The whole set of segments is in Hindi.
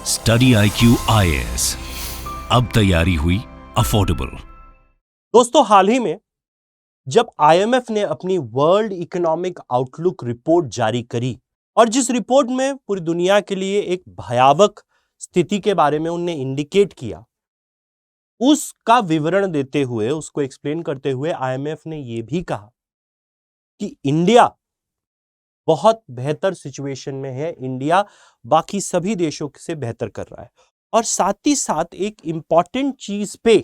स्टडी IQ IAS, अब तैयारी हुई अफोर्डेबल। दोस्तों, हाल ही में जब IMF ने अपनी वर्ल्ड इकोनॉमिक आउटलुक रिपोर्ट जारी करी और जिस रिपोर्ट में पूरी दुनिया के लिए एक भयावह स्थिति के बारे में उन्होंने इंडिकेट किया, उसका विवरण देते हुए, उसको एक्सप्लेन करते हुए IMF ने यह भी कहा कि इंडिया बहुत बेहतर सिचुएशन में है, इंडिया बाकी सभी देशों से बेहतर कर रहा है। और साथ ही साथ एक इंपॉर्टेंट चीज पे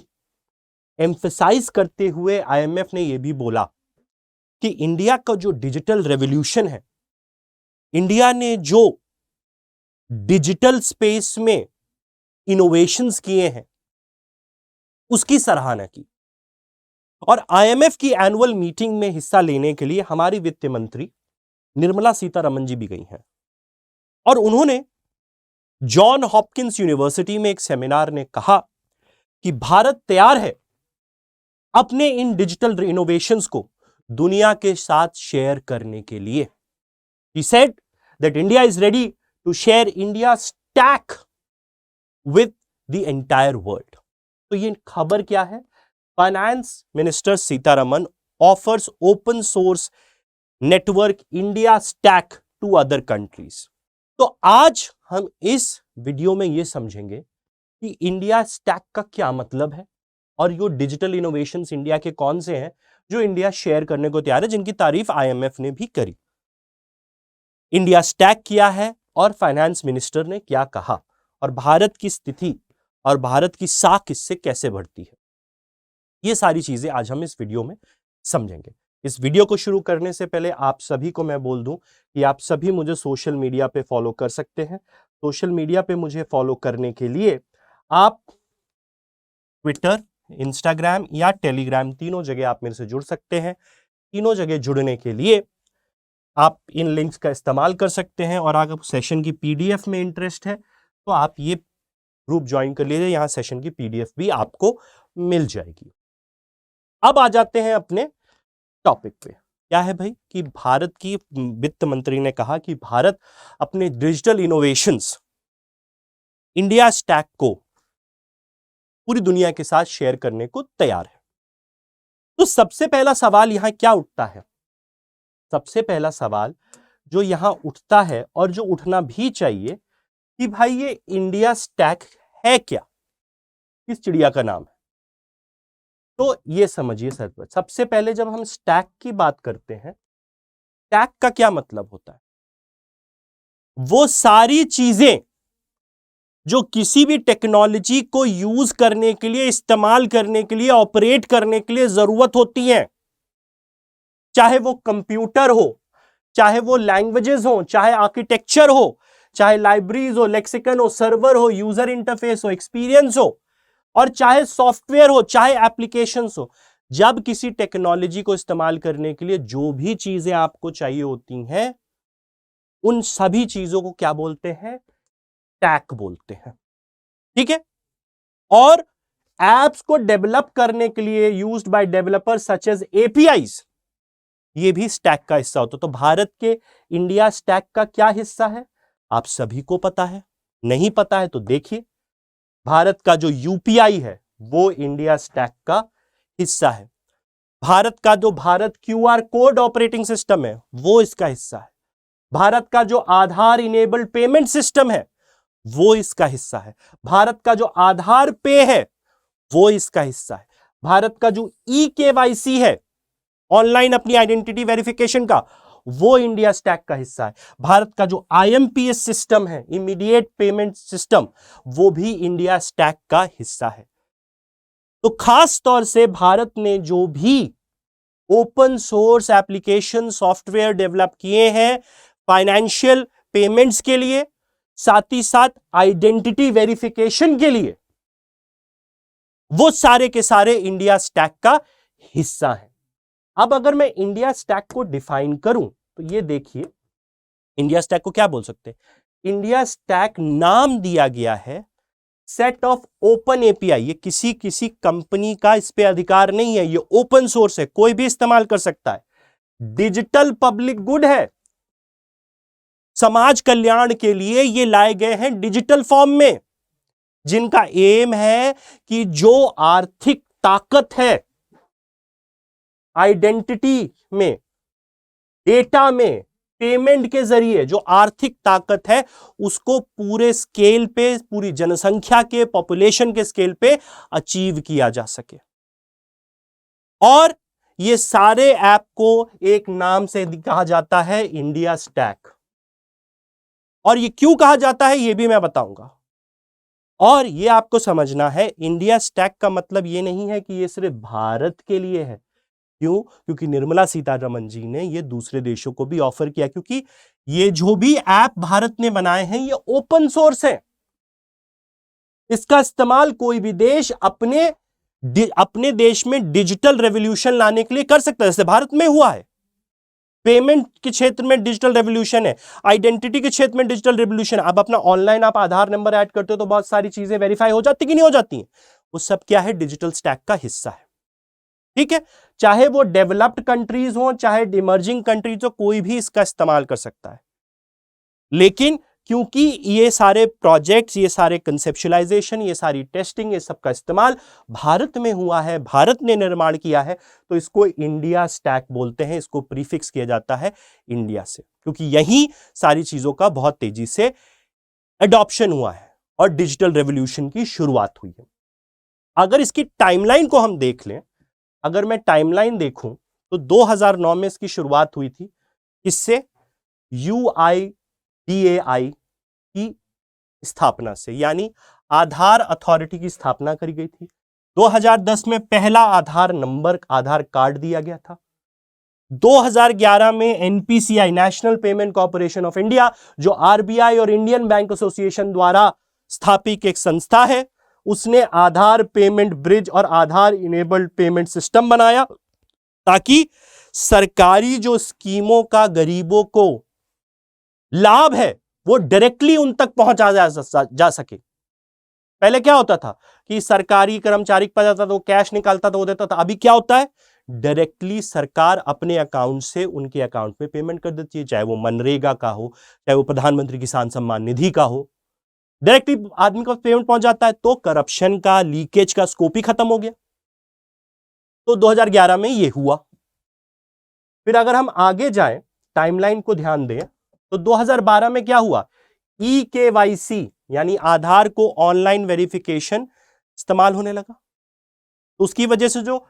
एम्फसाइज करते हुए IMF ने यह भी बोला कि इंडिया का जो डिजिटल रेवोल्यूशन है, इंडिया ने जो डिजिटल स्पेस में इनोवेशंस किए हैं, उसकी सराहना की। और IMF की एनुअल मीटिंग में हिस्सा लेने के लिए हमारी वित्त मंत्री निर्मला सीतारमण जी भी गई हैं और उन्होंने जॉन हॉपकिंस यूनिवर्सिटी में एक सेमिनार में कहा कि भारत तैयार है अपने इन डिजिटल इनोवेशंस को दुनिया के साथ शेयर करने के लिए। He said that India is ready to share India's stack with the entire world. तो ये खबर क्या है? Finance minister Sitharaman offers open source network India stack to other countries. तो आज हम इस वीडियो में यह समझेंगे कि इंडिया स्टैक का क्या मतलब है और ये डिजिटल इनोवेशंस इंडिया के कौन से हैं जो इंडिया शेयर करने को तैयार है, जिनकी तारीफ IMF ने भी करी। इंडिया स्टैक क्या है और फाइनेंस मिनिस्टर ने क्या कहा और भारत की स्थिति और भारत की साख इससे कैसे बढ़ती है, ये सारी चीजें आज हम इस वीडियो में समझेंगे। इस वीडियो को शुरू करने से पहले आप सभी को मैं बोल दूं कि आप सभी मुझे सोशल मीडिया पे फॉलो कर सकते हैं। सोशल मीडिया पे मुझे फॉलो करने के लिए आप ट्विटर, इंस्टाग्राम या टेलीग्राम, तीनों जगह आप मेरे से जुड़ सकते हैं। तीनों जगह जुड़ने के लिए आप इन लिंक्स का इस्तेमाल कर सकते हैं और अगर सेशन की PDF में इंटरेस्ट है तो आप ये ग्रुप ज्वाइन कर लीजिए, यहां सेशन की PDF भी आपको मिल जाएगी। अब आ जाते हैं अपने टॉपिक पे। क्या है भाई कि भारत की वित्त मंत्री ने कहा कि भारत अपने डिजिटल इनोवेशंस इंडिया स्टैक को पूरी दुनिया के साथ शेयर करने को तैयार है। तो सबसे पहला सवाल यहां क्या उठता है? सबसे पहला सवाल जो यहां उठता है और जो उठना भी चाहिए कि भाई ये इंडिया स्टैक है क्या, किस चिड़िया का नाम है? तो ये समझिए सर, सबसे पहले जब हम स्टैक की बात करते हैं, स्टैक का क्या मतलब होता है? वो सारी चीजें जो किसी भी टेक्नोलॉजी को यूज करने के लिए, इस्तेमाल करने के लिए, ऑपरेट करने के लिए जरूरत होती हैं, चाहे वो कंप्यूटर हो, चाहे वो लैंग्वेजेस हो, चाहे आर्किटेक्चर हो, चाहे लाइब्रेरीज हो, लेक्सिकन हो, सर्वर हो, यूजर इंटरफेस हो, एक्सपीरियंस हो, और चाहे सॉफ्टवेयर हो, चाहे एप्लीकेशंस हो। जब किसी टेक्नोलॉजी को इस्तेमाल करने के लिए जो भी चीजें आपको चाहिए होती हैं, उन सभी चीजों को क्या बोलते हैं? स्टैक बोलते हैं। ठीक है। और एप्स को डेवलप करने के लिए used by developers such as APIs, ये भी स्टैक का हिस्सा होता है। तो भारत के इंडिया स्टैक का क्या हिस्सा है आप सभी को पता है? नहीं पता है तो देखिए, भारत का जो UPI है वो इंडिया स्टैक का हिस्सा है। भारत का जो Bharat QR code operating system है वो इसका हिस्सा है। भारत का जो आधार इनेबल्ड पेमेंट सिस्टम है वो इसका हिस्सा है। भारत का जो आधार पे है वो इसका हिस्सा है। भारत का जो eKYC है, ऑनलाइन अपनी आइडेंटिटी वेरिफिकेशन का, वो इंडिया स्टैक का हिस्सा है। भारत का जो IMPS सिस्टम है, इमीडिएट पेमेंट सिस्टम, वो भी इंडिया स्टैक का हिस्सा है। तो खास तौर से भारत ने जो भी open source application software develop किए हैं फाइनेंशियल पेमेंट्स के लिए, साथ ही साथ आइडेंटिटी वेरिफिकेशन के लिए, वो सारे के सारे इंडिया स्टैक का हिस्सा है। अब अगर मैं इंडिया स्टैक को डिफाइन करूं तो ये देखिए, इंडिया स्टैक को क्या बोल सकते हैं? इंडिया स्टैक नाम दिया गया है सेट ऑफ ओपन API। ये किसी कंपनी का इस पे अधिकार नहीं है, ये ओपन सोर्स है, कोई भी इस्तेमाल कर सकता है। डिजिटल पब्लिक गुड है, समाज कल्याण के लिए ये लाए गए हैं डिजिटल फॉर्म में, जिनका एम है कि जो आर्थिक ताकत है आइडेंटिटी में, डेटा में, पेमेंट के जरिए जो आर्थिक ताकत है उसको पूरे स्केल पे, पूरी जनसंख्या के, पॉपुलेशन के स्केल पे अचीव किया जा सके। और ये सारे ऐप को एक नाम से कहा जाता है इंडिया स्टैक। और ये क्यों कहा जाता है ये भी मैं बताऊंगा। और ये आपको समझना है, इंडिया स्टैक का मतलब ये नहीं है कि ये सिर्फ भारत के लिए है। क्यों? क्योंकि निर्मला सीतारमण जी ने ये दूसरे देशों को भी ऑफर किया, क्योंकि ये जो भी ऐप भारत ने बनाए हैं ये ओपन सोर्स है। इसका इस्तेमाल कोई भी देश अपने देश में डिजिटल रेवोल्यूशन लाने के लिए कर सकता है, जैसे भारत में हुआ है। पेमेंट के क्षेत्र में डिजिटल रेवोल्यूशन है, आइडेंटिटी के क्षेत्र में डिजिटल रेवोल्यूशन है। अब अपना ऑनलाइन आप आधार नंबर ऐड करते हो तो बहुत सारी चीजें वेरीफाई हो जाती कि नहीं हो जाती हैं? वो सब क्या है? डिजिटल स्टैक का हिस्सा है। ठीक है, चाहे वो डेवलप्ड कंट्रीज हो, चाहे इमर्जिंग कंट्रीज हो, कोई भी इसका इस्तेमाल कर सकता है। लेकिन क्योंकि ये सारे प्रोजेक्ट्स, ये सारे कंसेप्चुलाइजेशन, ये सारी टेस्टिंग, ये सब का इस्तेमाल भारत में हुआ है, भारत ने निर्माण किया है, तो इसको इंडिया स्टैक बोलते हैं। इसको प्रीफिक्स किया जाता है इंडिया से, क्योंकि यही सारी चीजों का बहुत तेजी से एडॉप्शन हुआ है और डिजिटल रेवोल्यूशन की शुरुआत हुई है। अगर इसकी टाइमलाइन को हम देख लें, अगर मैं टाइमलाइन देखूं तो 2009 में इसकी शुरुआत हुई थी। इससे UIDAI की स्थापना से, यानी आधार अथॉरिटी की स्थापना करी गई थी। 2010 में पहला आधार नंबर, आधार कार्ड दिया गया था। 2011 में NPCI, national payment corporation of India, जो RBI और इंडियन बैंक एसोसिएशन द्वारा स्थापित एक संस्था है, उसने आधार पेमेंट ब्रिज और आधार इनेबल्ड पेमेंट सिस्टम बनाया, ताकि सरकारी जो स्कीमों का गरीबों को लाभ है वो डायरेक्टली उन तक पहुंचा जा सके। पहले क्या होता था कि सरकारी कर्मचारी के पास जाता था, वो कैश निकालता था, वो देता था। अभी क्या होता है? डायरेक्टली सरकार अपने अकाउंट से उनके अकाउंट में पेमेंट कर देती है, चाहे वो मनरेगा का हो, चाहे वो प्रधानमंत्री किसान सम्मान निधि का हो। डायरेक्टली आदमी को पेमेंट पहुंच जाता है, तो करप्शन का, लीकेज का स्कोप ही खत्म हो गया। तो 2011 में ये हुआ। फिर अगर हम आगे जाएं, टाइमलाइन को ध्यान दें, तो 2012 में क्या हुआ? eKYC यानी आधार को ऑनलाइन वेरिफिकेशन इस्तेमाल होने लगा। तो उसकी वजह से जो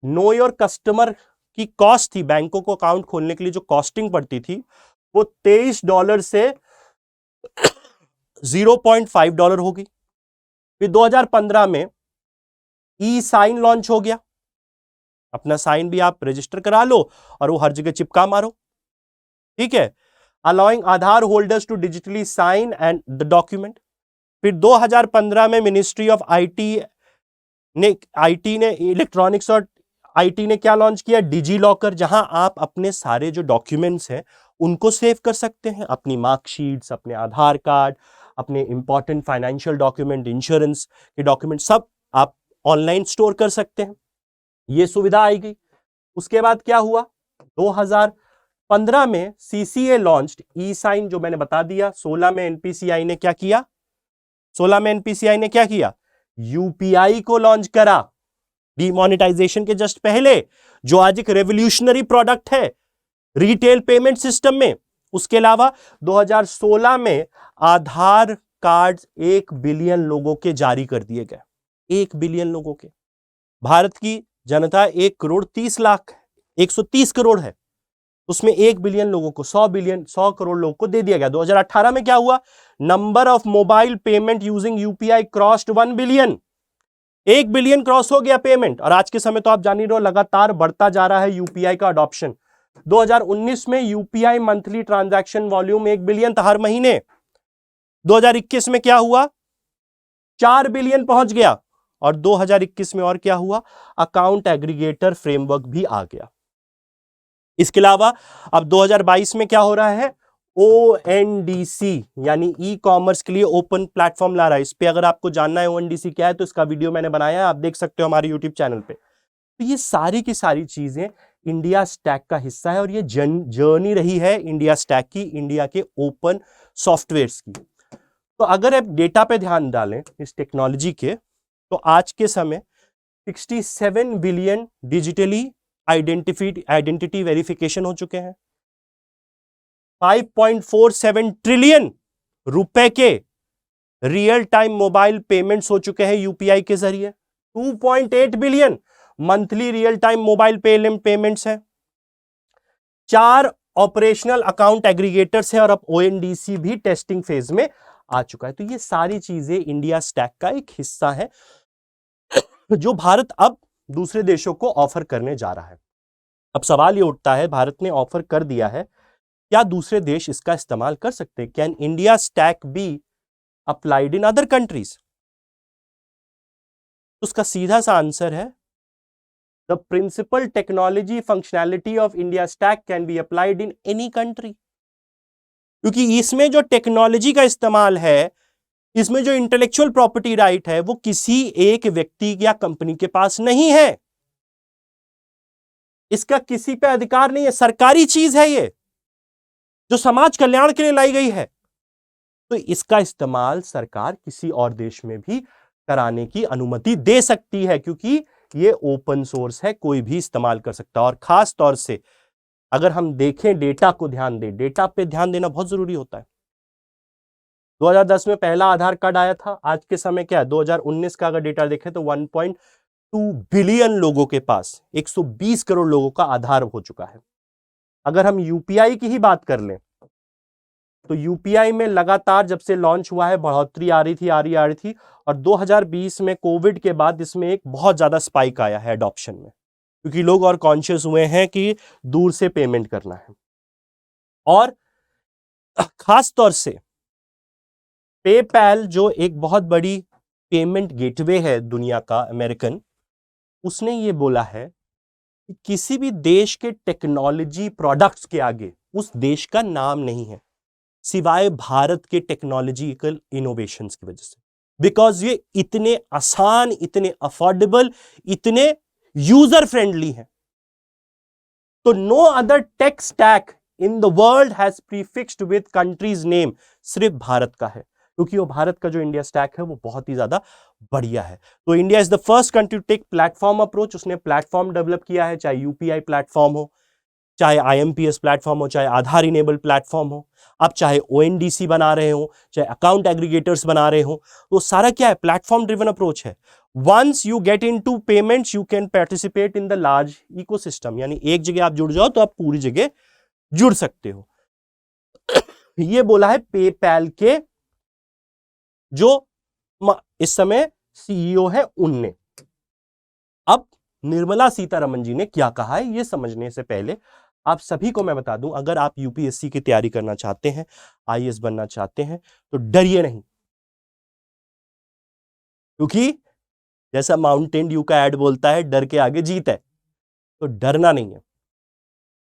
नो योर कस्टमर की कॉस्ट थी, बैंकों को अकाउंट खोलने के लिए जो कॉस्टिंग पड़ती थी, वो $23 से $0.5 हो गई। फिर 2015 में E-साइन लॉन्च हो गया। अपना साइन भी आप रजिस्टर करा लो और वो हर जगह चिपका मारो। ठीक है, allowing Aadhaar holders to digitally sign and the document. फिर 2015 में मिनिस्ट्री ऑफ आईटी ने इलेक्ट्रॉनिक्स और आईटी ने क्या लॉन्च किया? डिजी लॉकर, जहां आप अपने सारे जो डॉक्यूमेंट्स हैं उनको सेव कर सकते हैं, अपनी मार्कशीट्स, अपने आधार कार्ड, अपने इंपॉर्टेंट फाइनेंशियल डॉक्यूमेंट, इंश्योरेंस के डॉक्यूमेंट, सब आप ऑनलाइन स्टोर कर सकते हैं। ये सुविधा आई गई। उसके बाद क्या हुआ? 2015 में CCA लॉन्च्ड E-साइन, जो मैंने बता दिया। 16 में NPCI ने क्या किया? 16 में NPCI ने क्या किया? UPI को लॉन्च करा, डिमोनेटाइजेशन के जस्ट पहले, जो आज एक रेवोल्यूशनरी प्रोडक्ट है रिटेल पेमेंट सिस्टम में। उसके अलावा 2016 में आधार कार्ड 1 बिलियन लोगों के जारी कर दिए गए। 1 बिलियन लोगों के। भारत की जनता 1,30,00,000 130 करोड़ है, उसमें 1 बिलियन लोगों को, 100 करोड़ लोगों को दे दिया गया। 2018 में क्या हुआ? Number of mobile payment using UPI crossed 1 billion. 1 billion cross हो गया पेमेंट। और आज के समय तो आप जान ही रहे हो, लगातार बढ़ता जा रहा है UPI का अडॉप्शन। 2019 में UPI monthly transaction volume 1 billion था हर महीने। 2021 में क्या हुआ? 4 बिलियन पहुंच गया। और 2021 में और क्या हुआ? अकाउंट एग्रीगेटर फ्रेमवर्क भी आ गया। इसके अलावा अब 2022 में क्या हो रहा है? ONDC यानी ई कॉमर्स के लिए ओपन प्लेटफॉर्म ला रहा है। इस पे अगर आपको जानना है ONDC क्या है, तो इसका वीडियो मैंने बनाया है, आप देख सकते हो हमारे YouTube चैनल पे। तो ये सारी की सारी चीजें इंडिया स्टैक का हिस्सा है और ये जर्नी रही है इंडिया स्टैक की, इंडिया के ओपन सॉफ्टवेयर्स की। तो अगर आप डेटा पे ध्यान डालें इस टेक्नोलॉजी के, तो आज के समय 67 बिलियन डिजिटली आइडेंटिटी वेरिफिकेशन हो चुके हैं। 5.47 ट्रिलियन रुपए के रियल टाइम मोबाइल पेमेंट्स हो चुके हैं यूपीआई के जरिए। 2.8 billion monthly real time mobile payments हैं। 4 ऑपरेशनल अकाउंट एग्रीगेटर्स हैं और अब ओएनडीसी भी टेस्टिंग फेज में आ चुका है। तो ये सारी चीजें इंडिया स्टैक का एक हिस्सा है जो भारत अब दूसरे देशों को ऑफर करने जा रहा है। अब सवाल ये उठता है, भारत ने ऑफर कर दिया है, क्या दूसरे देश इसका इस्तेमाल कर सकते हैं? Can India stack be applied in other countries? उसका सीधा सा आंसर है the principal technology functionality of India stack can be applied in any country. क्योंकि इसमें जो टेक्नोलॉजी का इस्तेमाल है, इसमें जो इंटेलेक्चुअल प्रॉपर्टी राइट है, वो किसी एक व्यक्ति या कंपनी के पास नहीं है। इसका किसी पे अधिकार नहीं है, सरकारी चीज है ये, जो समाज कल्याण के लिए लाई गई है। तो इसका इस्तेमाल सरकार किसी और देश में भी कराने की अनुमति दे सकती है, क्योंकि ये ओपन सोर्स है, कोई भी इस्तेमाल कर सकता है। और खास तौर से अगर हम देखें, डेटा को ध्यान दें, डेटा पे ध्यान देना बहुत जरूरी होता है। 2010 में पहला आधार कार्ड आया था, आज के समय क्या है 2019 का अगर डेटा देखें तो 1.2 बिलियन लोगों के पास 120 करोड़ लोगों का आधार हो चुका है। अगर हम यूपीआई की ही बात कर लें तो यूपीआई में लगातार जब से लॉन्च हुआ है बढ़ोतरी आ रही थी और 2020 में कोविड के बाद इसमें एक बहुत ज्यादा स्पाइक आया है एडॉप्शन में, क्योंकि लोग और कॉन्शियस हुए हैं कि दूर से पेमेंट करना है। और खास तौर से पेपैल जो एक बहुत बड़ी पेमेंट गेटवे है दुनिया का, अमेरिकन, उसने ये बोला है कि किसी भी देश के टेक्नोलॉजी प्रोडक्ट्स के आगे उस देश का नाम नहीं है, सिवाय भारत के टेक्नोलॉजिकल इनोवेशंस की वजह से। बिकॉज ये इतने आसान, इतने अफोर्डेबल, इतने यूजर फ्रेंडली हैं। तो no other tech stack in the world has prefixed with country's name, सिर्फ भारत का है, क्योंकि वो भारत का जो इंडिया स्टैक है वो बहुत ही ज्यादा बढ़िया है। तो India is the first country to take platform approach. उसने प्लेटफॉर्म डेवलप किया है, चाहे यूपीआई प्लेटफॉर्म हो, चाहे आईएमपीएस प्लेटफॉर्म हो, चाहे आधार इनेबल्ड प्लेटफॉर्म हो, आप चाहे ओएनडीसी बना रहे हो, चाहे अकाउंट एग्रीगेटर्स बना रहे हो, तो सारा क्या है, प्लेटफॉर्म ड्रिवन अप्रोच है। Once you get into payments you can participate in the large ecosystem, यानी एक जगह आप जुड़ जाओ तो आप पूरी जगह जुड़ सकते हो। ये बोला है पेपैल के जो इस समय सीईओ है उनने। अब निर्मला सीतारमण जी ने क्या कहा है, ये समझने से पहले आप सभी को मैं बता दूं, अगर आप यूपीएससी की तैयारी करना चाहते हैं, आईएएस बनना चाहते हैं, तो डरिए नहीं। क्योंकि जैसा माउंटेन ड्यू का ऐड बोलता है, डर के आगे जीत है, तो डरना नहीं है।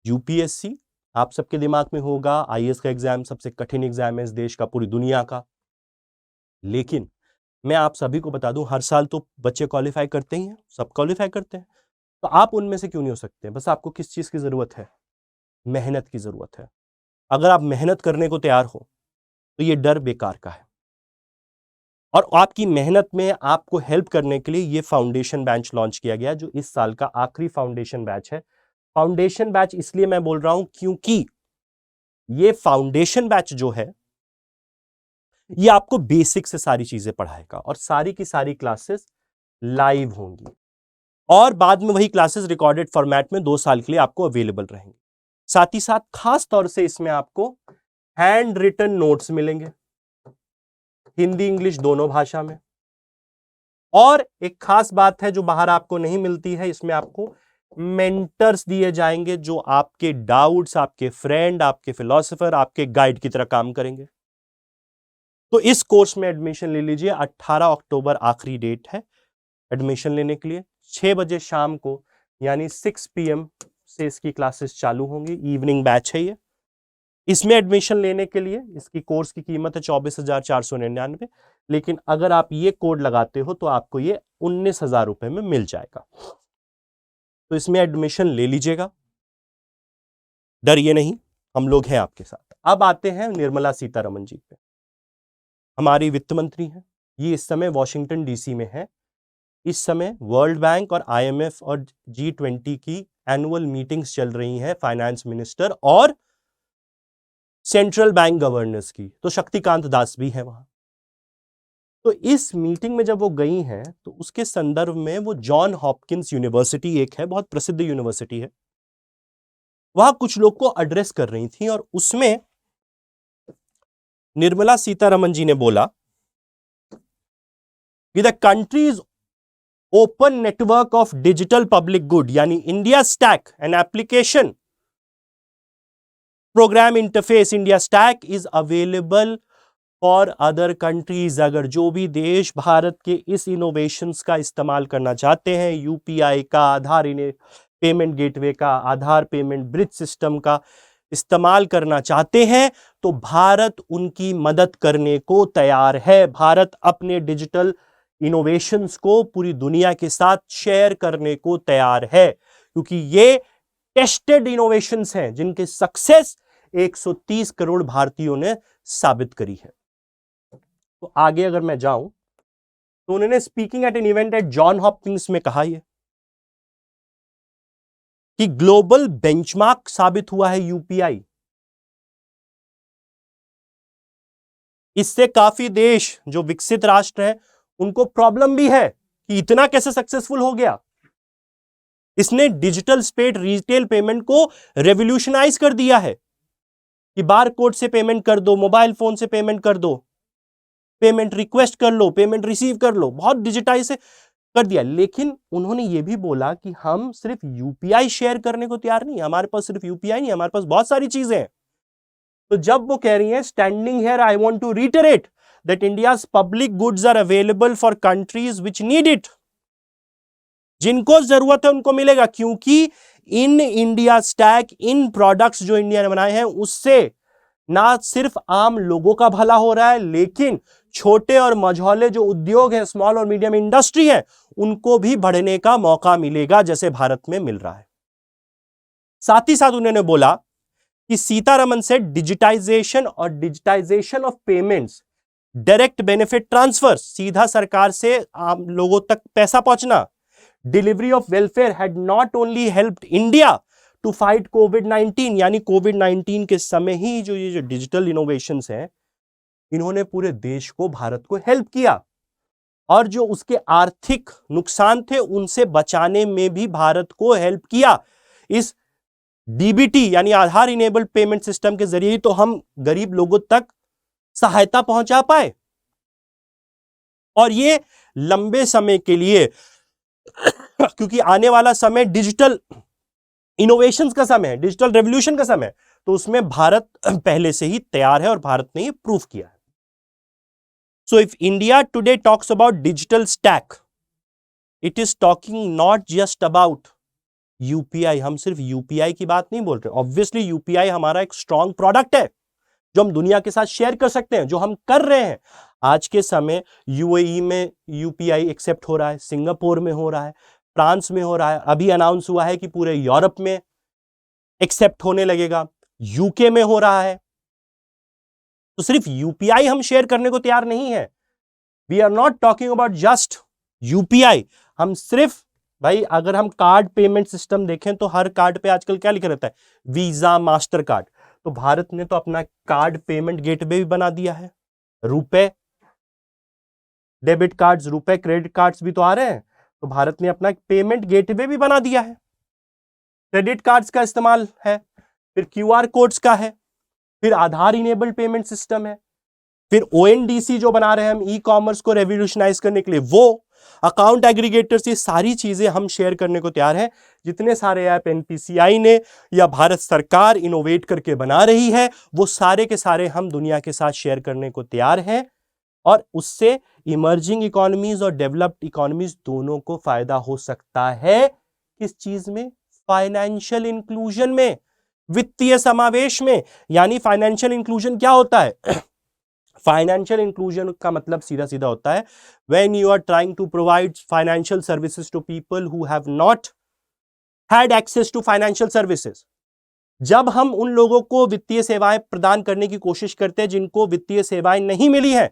यूपीएससी आप सबके दिमाग में होगा, आईएएस का एग्जाम सबसे कठिन एग्जाम है इस देश का, पूरी दुनिया का। लेकिन मैं आप सभी को बता दूं, हर साल तो बच्चे क्वालिफाई करते ही हैं, सब क्वालिफाई करते हैं, तो आप उनमें से क्यों नहीं हो सकते? बस आपको किस चीज की जरूरत है? मेहनत की जरूरत है। अगर आप मेहनत करने को तैयार हो तो ये डर बेकार का है। और आपकी मेहनत में आपको हेल्प करने के लिए ये फाउंडेशन बैच लॉन्च किया गया, जो इस साल का आखिरी फाउंडेशन बैच है। फाउंडेशन बैच इसलिए मैं बोल रहा हूं क्योंकि ये फाउंडेशन बैच जो है ये आपको बेसिक से सारी चीजें पढ़ाएगा और सारी की सारी क्लासेस लाइव होंगी और बाद में वही क्लासेस रिकॉर्डेड फॉर्मेट में 2 साल के लिए आपको अवेलेबल रहेंगे। साथ ही साथ खास तौर से इसमें आपको हैंड रिटन नोट्स मिलेंगे, हिंदी इंग्लिश दोनों भाषा में। और एक खास बात है जो बाहर आपको नहीं मिलती है, इसमें आपको मेंटर्स दिए जाएंगे जो आपके डाउट्स, आपके फ्रेंड, आपके फिलोसोफर, आपके गाइड की तरह काम करेंगे। तो इस कोर्स में एडमिशन ले लीजिए। 18 अक्टूबर आखिरी डेट है एडमिशन लेने के लिए। 6 बजे शाम को यानी 6 PM से इसकी क्लासेस चालू होंगी। इवनिंग बैच है ये। इसमें एडमिशन लेने के लिए इसकी कोर्स की कीमत है 24,499, लेकिन अगर आप ये कोड लगाते हो तो आपको ये 19,000 रुपए में मिल जाएगा। तो इसमें एडमिशन ले लीजिएगा। डरिए नहीं, हम लोग हैं आपके साथ। अब आते हैं निर्मला सीतारमण जी पे। हमारी वित्त मंत्री हैं, ये इस समय वॉशिंगटन डीसी में है। इस समय वर्ल्ड बैंक और आईएमएफ और G20 की एनुअल मीटिंग्स चल रही हैं फाइनेंस मिनिस्टर और सेंट्रल बैंक गवर्नर्स की, तो शक्तिकांत दास भी है वहां। तो इस मीटिंग में जब वो गई हैं तो उसके संदर्भ में वो जॉन हॉपकिंस यूनिवर्सिटी एक है, बहुत प्रसिद्ध यूनिवर्सिटी है, वहां कुछ लोग को एड्रेस कर रही थी और उसमें निर्मला सीतारमण जी ने बोला कि the country's open network of digital public good यानी India stack an application program interface India stack is available for other countries. अगर जो भी देश भारत के इस इनोवेशंस का इस्तेमाल करना चाहते हैं, यूपीआई का, आधार पेमेंट गेटवे का, आधार पेमेंट ब्रिज सिस्टम का इस्तेमाल करना चाहते हैं, तो भारत उनकी मदद करने को तैयार है। भारत अपने डिजिटल इनोवेशंस को पूरी दुनिया के साथ शेयर करने को तैयार है, क्योंकि ये टेस्टेड इनोवेशंस हैं जिनके सक्सेस 130 करोड़ भारतीयों ने साबित करी है। तो आगे अगर मैं जाऊं तो उन्होंने speaking at an event at John Hopkins में कहा यह कि ग्लोबल बेंचमार्क साबित हुआ है यूपीआई। इससे काफी देश जो विकसित राष्ट्र हैं उनको प्रॉब्लम भी है कि इतना कैसे सक्सेसफुल हो गया। इसने डिजिटल स्पेड रिटेल पेमेंट को रेवोल्यूशनाइज कर दिया है कि बार कोड से पेमेंट कर दो, मोबाइल फोन से पेमेंट कर दो, पेमेंट रिक्वेस्ट कर लो, पेमेंट रिसीव कर लो, बहुत डिजिटाइज से कर दिया। लेकिन उन्होंने ये भी बोला कि हम सिर्फ यूपीआई शेयर करने को तैयार नहीं, हमारे पास सिर्फ यूपीआई नहीं, हमारे पास बहुत सारी चीजें हैं। तो जब वो कह रही हैं standing here I want to reiterate that India's public goods are available for countries which need it, जिनको जरूरत है उनको मिलेगा, क्योंकि in India stack, in products जो इंडिया ने बनाए हैं उससे ना सिर्फ आम लोगों का भला हो रहा है, लेकिन छोटे और मझौले जो उद्योग हैं, स्मॉल और मीडियम इंडस्ट्री है, उनको भी बढ़ने का मौका मिलेगा जैसे भारत में मिल रहा है। साथ ही साथ उन्होंने बोला कि सीतारमण से डिजिटाइजेशन और digitisation of payments, direct benefit transfer, सीधा सरकार से आम लोगों तक पैसा पहुंचना, delivery of welfare had not only helped India to fight कोविड-19, यानी कोविड-19 के समय ही जो ये डिजिटल इनोवेशंस हैं इन्होंने पूरे देश को, भारत को हेल्प किया, और जो उसके आर्थिक नुकसान थे उनसे बचाने में भी भारत को हेल्प किया। इस डीबीटी यानी आधार इनेबल्ड पेमेंट सिस्टम के जरिए तो हम गरीब लोगों तक सहायता पहुंचा पाए, और ये लंबे समय के लिए क्योंकि आने वाला समय डिजिटल इनोवेशंस का समय है, डिजिटल रेवोल्यूशन का समय, तो उसमें भारत पहले से ही तैयार है और भारत ने ये प्रूव किया है। So if India today talks about digital stack, it is talking not just about UPI. हम सिर्फ यूपीआई की बात नहीं बोल रहे। ऑब्वियसली यूपीआई हमारा एक स्ट्रॉन्ग प्रोडक्ट है जो हम दुनिया के साथ शेयर कर सकते हैं, जो हम कर रहे हैं। आज के समय यूएई में यूपीआई एक्सेप्ट हो रहा है, सिंगापुर में हो रहा है, फ्रांस में हो रहा है, अभी अनाउंस हुआ है कि पूरे यूरोप में एक्सेप्ट होने लगेगा, यूके में हो रहा है। तो सिर्फ यूपीआई हम शेयर करने को तैयार नहीं है। We are not talking about just UPI. हम सिर्फ, भाई अगर हम कार्ड पेमेंट सिस्टम देखें तो हर कार्ड पे आजकल क्या लिखा रहता है, वीजा, मास्टर कार्ड। तो भारत ने तो अपना कार्ड पेमेंट गेटवे भी बना दिया है, रुपए डेबिट कार्ड्स, रुपए क्रेडिट कार्ड्स भी तो आ रहे हैं, तो भारत ने अपना पेमेंट गेटवे भी बना दिया है। क्रेडिट कार्ड्स का इस्तेमाल है, फिर क्यूआर कोड्स का है, फिर आधार इनेबल्ड पेमेंट सिस्टम है, फिर ओएनडीसी जो बना रहे हैं हम ई कॉमर्स को रेवोल्यूशनाइज करने के लिए, वो अकाउंट एग्रीगेटर्स, ये सारी चीजें हम शेयर करने को तैयार हैं। जितने सारे ऐप एनपीसीआई ने या भारत सरकार इनोवेट करके बना रही है, वो सारे के सारे हम दुनिया के साथ शेयर करने को तैयार हैं, और उससे इमर्जिंग इकोनॉमीज और डेवलप्ड इकोनॉमीज दोनों को फायदा हो सकता है। किस चीज में? फाइनेंशियल इंक्लूजन में, वित्तीय समावेश में। यानी फाइनेंशियल इंक्लूजन क्या होता है? फाइनेंशियल इंक्लूजन का मतलब सीधा सीधा होता है when you are trying to provide financial services to people who have not had access to financial services, जब हम उन लोगों को वित्तीय सेवाएं प्रदान करने की कोशिश करते हैं जिनको वित्तीय सेवाएं नहीं मिली हैं,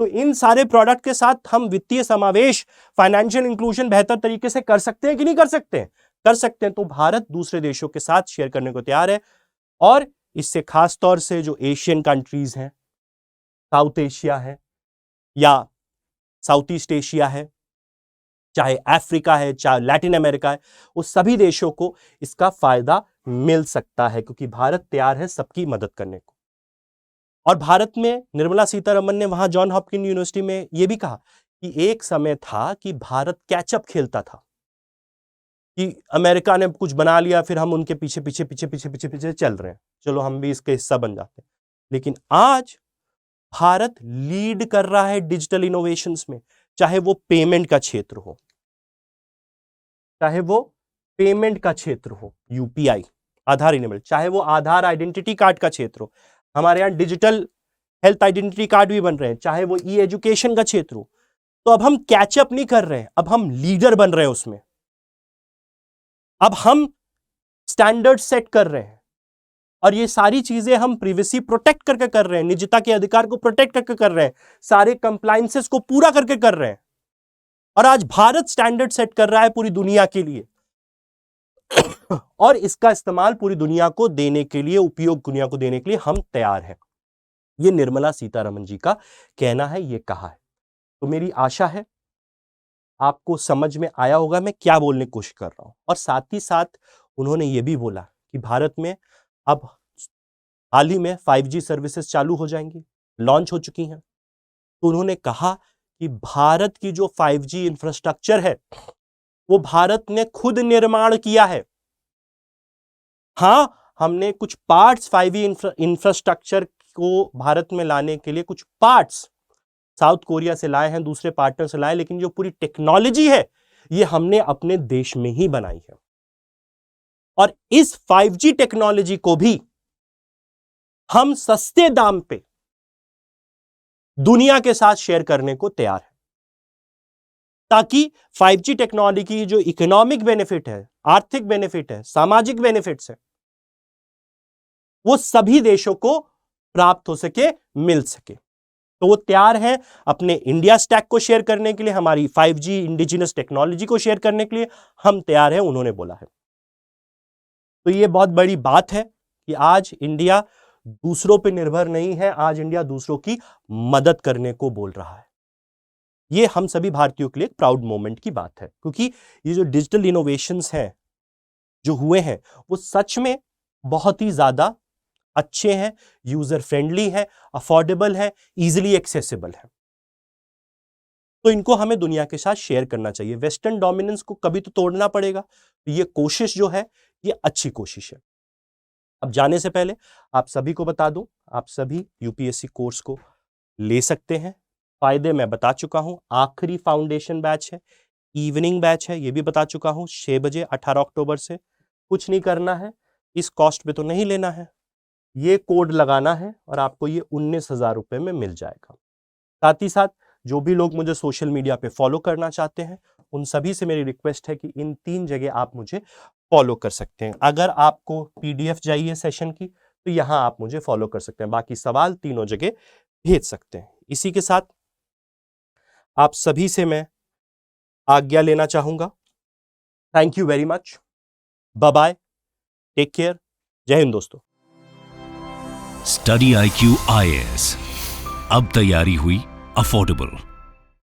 तो इन सारे प्रोडक्ट के साथ हम वित्तीय समावेश, फाइनेंशियल इंक्लूजन बेहतर तरीके से कर सकते हैं कि नहीं कर सकते हैं? कर सकते हैं। तो भारत दूसरे देशों के साथ शेयर करने को तैयार है, और इससे खास तौर से जो एशियन कंट्रीज हैं, साउथ एशिया है या साउथ ईस्ट एशिया है, चाहे अफ्रीका है, चाहे लैटिन अमेरिका है, उस सभी देशों को इसका फायदा मिल सकता है, क्योंकि भारत तैयार है सबकी मदद करने को। और भारत में निर्मला सीतारमण ने वहां जॉन हॉपकिंस यूनिवर्सिटी में यह भी कहा कि एक समय था कि भारत कैचअप खेलता था, कि अमेरिका ने कुछ बना लिया, फिर हम उनके पीछे पीछे पीछे पीछे पीछे पीछे चल रहे हैं, चलो हम भी इसके हिस्सा बन जाते हैं। लेकिन आज भारत लीड कर रहा है डिजिटल इनोवेशंस में, चाहे वो पेमेंट का क्षेत्र हो, चाहे वो पेमेंट का क्षेत्र हो, यूपीआई, आधार इनेबल, चाहे वो आधार आइडेंटिटी कार्ड का क्षेत्र हो, हमारे यहां डिजिटल हेल्थ आइडेंटिटी कार्ड भी बन रहे हैं, चाहे वो ई एजुकेशन का क्षेत्र हो। तो अब हम कैचअप नहीं कर रहे हैं, अब हम लीडर बन रहे हैं उसमें। अब हम स्टैंडर्ड सेट कर रहे हैं, और ये सारी चीजें हम प्रिवेसी प्रोटेक्ट करके कर रहे हैं, निजता के अधिकार को प्रोटेक्ट करके कर रहे हैं, सारे कंप्लायंसेस को पूरा करके कर रहे हैं। और आज भारत स्टैंडर्ड सेट कर रहा है पूरी दुनिया के लिए, और इसका इस्तेमाल पूरी दुनिया को देने के लिए, उपयोग दुनिया को देने के लिए हम तैयार हैं। ये निर्मला सीतारमण जी का कहना है, ये कहा है। तो मेरी आशा है आपको समझ में आया होगा मैं क्या बोलने की कोशिश कर रहा हूं। और साथ ही साथ उन्होंने ये भी बोला कि भारत में अब हाल ही में 5G सर्विसेज चालू हो जाएंगी, लॉन्च हो चुकी हैं। तो उन्होंने कहा कि भारत की जो 5G इंफ्रास्ट्रक्चर है वो भारत ने खुद निर्माण किया है। हां, हमने कुछ पार्ट्स 5G इंफ्रास्ट्रक्चर को भारत में लाने के लिए कुछ पार्ट्स साउथ कोरिया से लाए हैं, दूसरे पार्टनर से लाए, लेकिन जो पूरी टेक्नोलॉजी है ये हमने अपने देश में ही बनाई है। और इस 5G टेक्नोलॉजी को भी हम सस्ते दाम पे दुनिया के साथ शेयर करने को तैयार है, ताकि 5G टेक्नोलॉजी की जो इकोनॉमिक बेनिफिट है, आर्थिक बेनिफिट है, सामाजिक बेनिफिट्स है, वो सभी देशों को प्राप्त हो सके, मिल सके। तो वो तैयार है अपने इंडिया स्टैक को शेयर करने के लिए, हमारी 5G इंडिजिनस टेक्नोलॉजी को शेयर करने के लिए हम तैयार हैं, उन्होंने बोला है। तो ये बहुत बड़ी बात है कि आज इंडिया दूसरों पे निर्भर नहीं है, आज इंडिया दूसरों की मदद करने को बोल रहा है। ये हम सभी भारतीयों के लिए एक प्राउड मोमेंट की बात है, क्योंकि ये जो डिजिटल इनोवेशंस हैं जो हुए हैं वो सच में बहुत ही ज्यादा अच्छे हैं, यूजर फ्रेंडली है, अफोर्डेबल है, इजीली एक्सेसिबल है। तो इनको हमें दुनिया के साथ शेयर करना चाहिए। वेस्टर्न डोमिनेंस को कभी तो तोड़ना पड़ेगा। तो ये कोशिश जो है ये अच्छी कोशिश है। अब जाने से पहले आप सभी को बता दूं, आप सभी यूपीएससी कोर्स को ले सकते हैं। फायदे मैं बता चुका हूं, आखिरी फाउंडेशन बैच है, इवनिंग बैच है, ये भी बता चुका हूं, 6 बजे 18 अक्टूबर से। कुछ नहीं करना है, इस कॉस्ट पे तो नहीं लेना है, ये कोड लगाना है और आपको ये 19,000 रुपए में मिल जाएगा। साथ ही साथ जो भी लोग मुझे सोशल मीडिया पे फॉलो करना चाहते हैं उन सभी से मेरी रिक्वेस्ट है कि इन 3 जगह आप मुझे फॉलो कर सकते हैं। अगर आपको पीडीएफ चाहिए सेशन की तो यहां आप मुझे फॉलो कर सकते हैं, बाकी सवाल तीनों जगह भेज सकते हैं। इसी के साथ आप सभी से मैं आज्ञा लेना चाहूंगा। Thank you very much, bye bye, take care, जय हिंद दोस्तों। स्टडी IQ IAS, अब तैयारी हुई अफोर्डेबल।